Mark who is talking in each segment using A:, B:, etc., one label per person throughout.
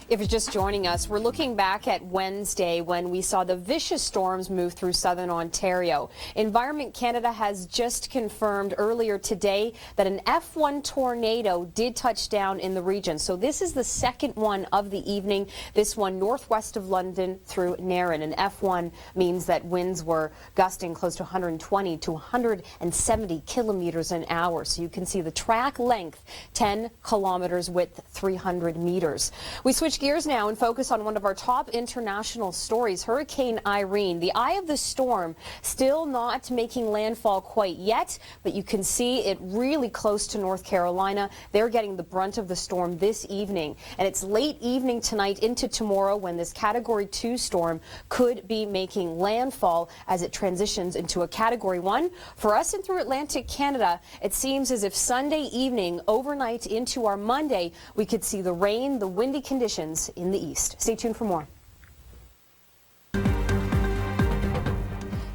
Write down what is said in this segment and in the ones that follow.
A: If you're just joining us, we're looking back at Wednesday when we saw the vicious storms move through southern Ontario. Environment Canada has just confirmed earlier today that an F1 tornado did touch down in the region. So this is the second one of the evening, this one northwest of London through Nairn. And F1 means that winds were gusting close to 120 to 170 kilometers an hour. So you can see the track length, 10 kilometers, width 300 meters. We switch gears now and focus on one of our top international stories, Hurricane Irene. The eye of the storm still not making landfall quite yet, but you can see it really close to North Carolina. They're getting the brunt of the storm this evening, and it's late evening tonight into tomorrow when this Category 2 storm could be making landfall as it transitions into a Category 1. For us and through Atlantic Canada, it seems as if Sunday evening, overnight into our Monday, we could see the rain, the windy conditions in the east. Stay tuned for more.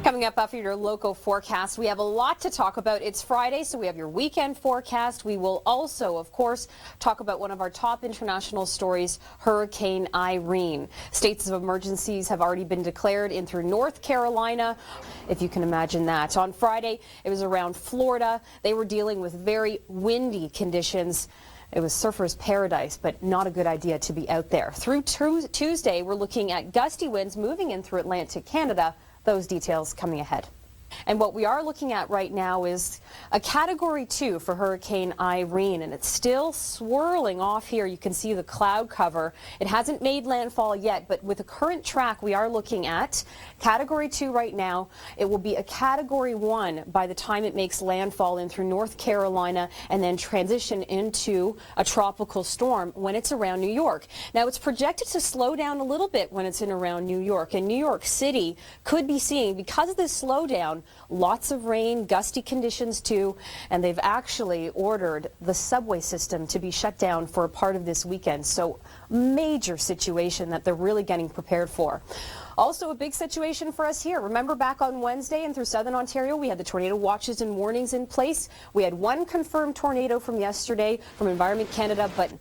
A: Coming up after your local forecast, we have a lot to talk about. It's Friday, so we have your weekend forecast. We will also, of course, talk about one of our top international stories, Hurricane Irene. States of emergencies have already been declared in through North Carolina, if you can imagine that. On Friday, it was around Florida. They were dealing with very windy conditions. It was surfer's paradise, but not a good idea to be out there. Through Tuesday, we're looking at gusty winds moving in through Atlantic Canada. Those details coming ahead. And what we are looking at right now is a Category 2 for Hurricane Irene, and it's still swirling off here. You can see the cloud cover. It hasn't made landfall yet, but with the current track, we are looking at Category 2 right now. It will be a Category 1 by the time it makes landfall in through North Carolina and then transition into a tropical storm when it's around New York. Now, it's projected to slow down a little bit when it's in around New York, and New York City could be seeing, because of this slowdown, lots of rain, gusty conditions too, and they've actually ordered the subway system to be shut down for a part of this weekend. So major situation that they're really getting prepared for. Also a big situation for us here. Remember back on Wednesday and through southern Ontario, we had the tornado watches and warnings in place. We had one confirmed tornado from yesterday from Environment Canada, but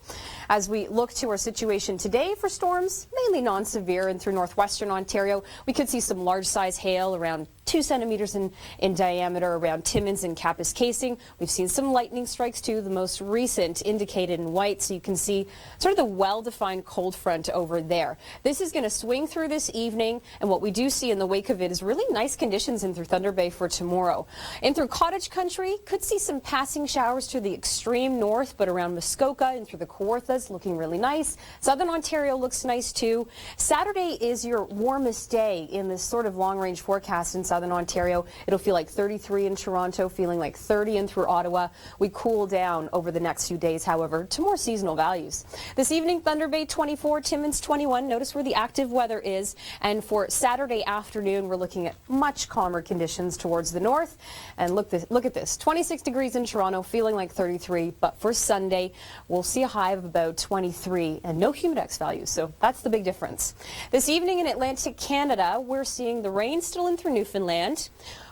A: as we look to our situation today for storms, mainly non-severe and through northwestern Ontario, we could see some large size hail around 2 centimeters in diameter around Timmins and Kapuskasing. We've seen some lightning strikes too, the most recent indicated in white, so you can see sort of the well-defined cold front over there. This is going to swing through this evening, and what we do see in the wake of it is really nice conditions in through Thunder Bay for tomorrow. In through cottage country, could see some passing showers to the extreme north, but around Muskoka and through the Kawarthas looking really nice. Southern Ontario looks nice too. Saturday is your warmest day in this sort of long-range forecast in southern Ontario. It'll feel like 33 in Toronto, feeling like 30 in through Ottawa. We cool down over the next few days, however, to more seasonal values. This evening, Thunder Bay 24, Timmins 21. Notice where the active weather is. And for Saturday afternoon, we're looking at much calmer conditions towards the north. And look at this, 26 degrees in Toronto, feeling like 33. But for Sunday, we'll see a high of about 23 and no humidex values. So that's the big difference. This evening in Atlantic Canada, we're seeing the rain still in through Newfoundland.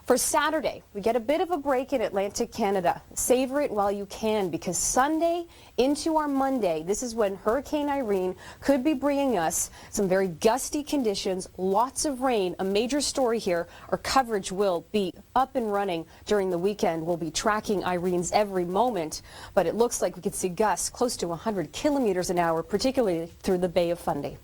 A: For Saturday, we get a bit of a break in Atlantic Canada. Savor it while you can, because Sunday into our Monday, this is when Hurricane Irene could be bringing us some very gusty conditions, lots of rain. A major story here. Our coverage will be up and running during the weekend. We'll be tracking Irene's every moment, but it looks like we could see gusts close to 100 kilometers an hour, particularly through the Bay of Fundy.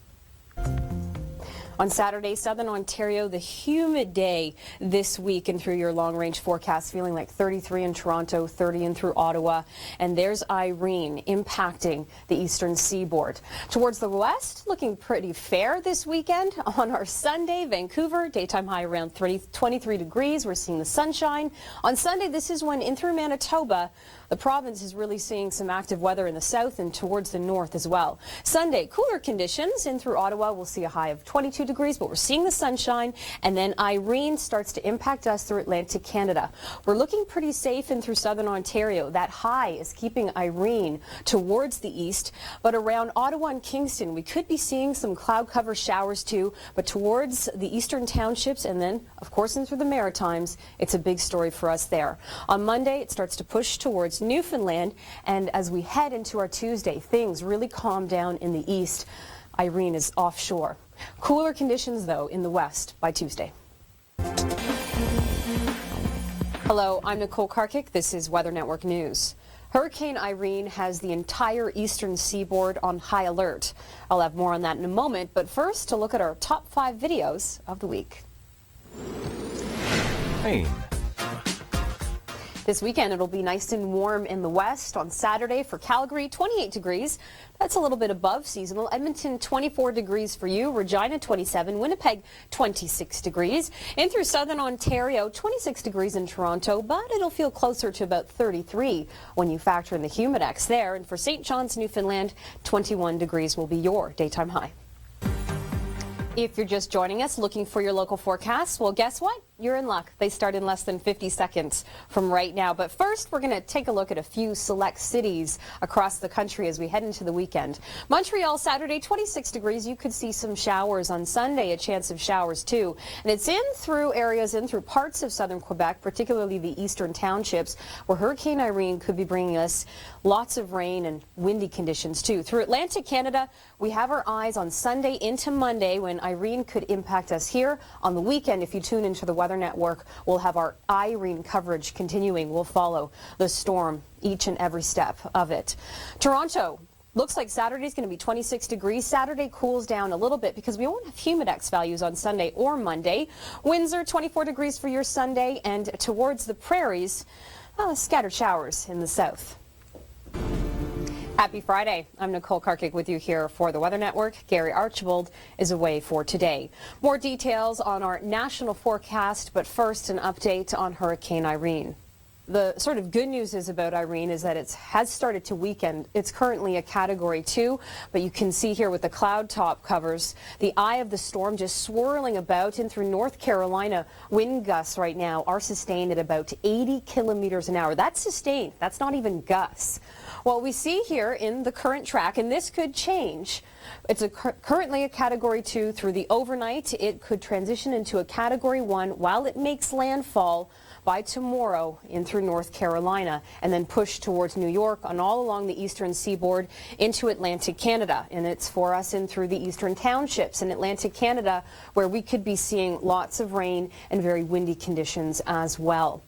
A: On Saturday, southern Ontario, the humid day this week and through your long-range forecast, feeling like 33 in Toronto, 30 in through Ottawa. And there's Irene impacting the eastern seaboard. Towards the west, looking pretty fair this weekend. On our Sunday, Vancouver, daytime high around 23 degrees. We're seeing the sunshine. On Sunday, this is when in through Manitoba, the province is really seeing some active weather in the south and towards the north as well. Sunday, cooler conditions in through Ottawa. We'll see a high of 22 degrees, but we're seeing the sunshine. And then Irene starts to impact us through Atlantic Canada. We're looking pretty safe in through southern Ontario. That high is keeping Irene towards the east, but around Ottawa and Kingston, we could be seeing some cloud cover showers too, but towards the eastern townships and then, of course, in through the Maritimes, it's a big story for us there. On Monday, it starts to push towards Newfoundland, and as we head into our Tuesday, things really calm down in the east. Irene is offshore. Cooler conditions, though, in the west by Tuesday. Hello, I'm Nicole Karkic. This is Weather Network News. Hurricane Irene has the entire eastern seaboard on high alert. I'll have more on that in a moment, but first, to look at our top 5 videos of the week.
B: Rain.
A: This weekend, it'll be nice and warm in the west. On Saturday for Calgary, 28 degrees. That's a little bit above seasonal. Edmonton, 24 degrees for you. Regina, 27. Winnipeg, 26 degrees. In through southern Ontario, 26 degrees in Toronto, but it'll feel closer to about 33 when you factor in the humidex there. And for St. John's, Newfoundland, 21 degrees will be your daytime high. If you're just joining us looking for your local forecast, well, guess what? You're in luck. They start in less than 50 seconds from right now. But first, we're going to take a look at a few select cities across the country as we head into the weekend. Montreal, Saturday, 26 degrees. You could see some showers on Sunday, a chance of showers too. And it's in through areas, in through parts of southern Quebec, particularly the eastern townships, where Hurricane Irene could be bringing us lots of rain and windy conditions too. Through Atlantic Canada, we have our eyes on Sunday into Monday when Irene could impact us here. On the weekend, if you tune into the Weather Network, we'll have our Irene coverage continuing. We'll follow the storm each and every step of it. Toronto. Looks like Saturday's going to be 26 degrees. Saturday cools down a little bit because we won't have humidex values on Sunday or Monday. Windsor, 24 degrees for your Sunday, and towards the prairies, scattered showers in the south. Happy Friday. I'm Nicole Karkic with you here for the Weather Network. Gary Archibald is away for today. More details on our national forecast, but first an update on Hurricane Irene. The sort of good news is about Irene is that it has started to weaken. It's currently a Category 2, but you can see here with the cloud top covers, the eye of the storm just swirling about in through North Carolina. Wind gusts right now are sustained at about 80 kilometers an hour. That's sustained. That's not even gusts. What we see here in the current track, and this could change, it's currently a Category 2 through the overnight. It could transition into a Category 1 while it makes landfall by tomorrow in through North Carolina and then push towards New York and all along the eastern seaboard into Atlantic Canada. And it's for us in through the eastern townships in Atlantic Canada where we could be seeing lots of rain and very windy conditions as well.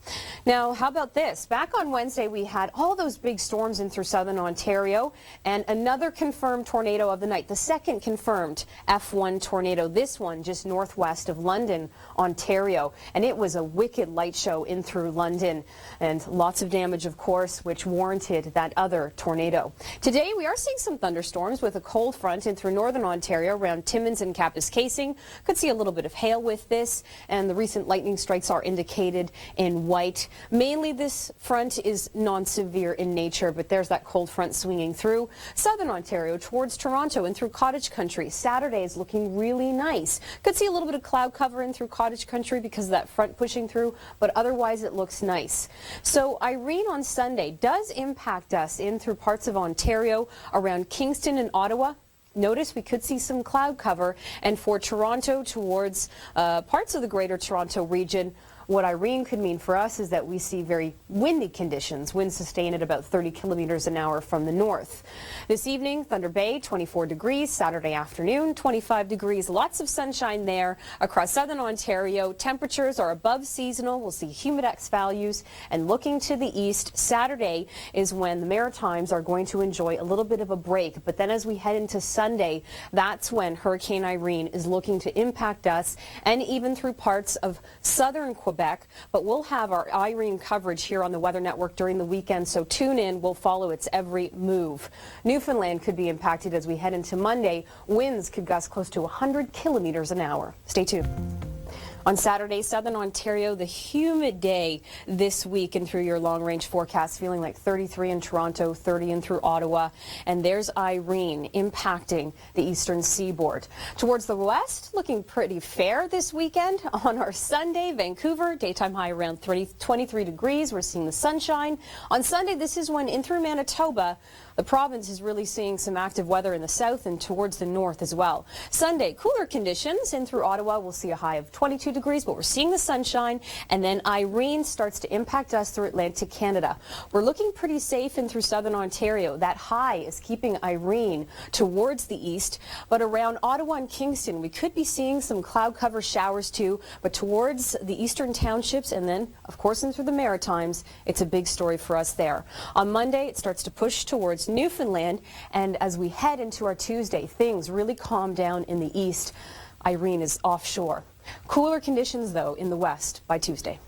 A: Now, how about this? Back on Wednesday, we had all those big storms in through southern Ontario and another confirmed tornado of the night, the second confirmed F1 tornado, this one just northwest of London, Ontario. And it was a wicked light show in through London and lots of damage, of course, which warranted that other tornado. Today, we are seeing some thunderstorms with a cold front in through northern Ontario around Timmins and Kapuskasing. Could see a little bit of hail with this, and the recent lightning strikes are indicated in white. Mainly this front is non-severe in nature, but there's that cold front swinging through southern Ontario towards Toronto and through cottage country. Saturday is looking really nice. Could see a little bit of cloud cover in through cottage country because of that front pushing through, but otherwise it looks nice. So Irene on Sunday does impact us in through parts of Ontario around Kingston and Ottawa. Notice we could see some cloud cover, and for Toronto towards parts of the greater Toronto region, what Irene could mean for us is that we see very windy conditions, winds sustained at about 30 kilometers an hour from the north. This evening, Thunder Bay, 24 degrees. Saturday afternoon, 25 degrees. Lots of sunshine there across southern Ontario. Temperatures are above seasonal. We'll see humidex values. And looking to the east, Saturday is when the Maritimes are going to enjoy a little bit of a break. But then as we head into Sunday, that's when Hurricane Irene is looking to impact us and even through parts of southern Quebec. But we'll have our Irene coverage here on the Weather Network during the weekend, so tune in. We'll follow its every move. Newfoundland could be impacted as we head into Monday. Winds could gust close to 100 kilometers an hour. Stay tuned. On Saturday, southern Ontario, the humid day this week and through your long-range forecast, feeling like 33 in Toronto, 30 in through Ottawa. And there's Irene impacting the eastern seaboard. Towards the west, looking pretty fair this weekend. On our Sunday, Vancouver, daytime high around 23 degrees. We're seeing the sunshine. On Sunday, this is when in through Manitoba, the province is really seeing some active weather in the south and towards the north as well. Sunday, cooler conditions in through Ottawa. We'll see a high of 22 degrees, but we're seeing the sunshine. And then Irene starts to impact us through Atlantic Canada. We're looking pretty safe in through southern Ontario. That high is keeping Irene towards the east, but around Ottawa and Kingston, we could be seeing some cloud cover showers too, but towards the eastern townships and then, of course, in through the Maritimes, it's a big story for us there. On Monday, it starts to push towards Newfoundland, and as we head into our Tuesday, things really calm down in the east. Irene is offshore. Cooler conditions, though, in the west by Tuesday.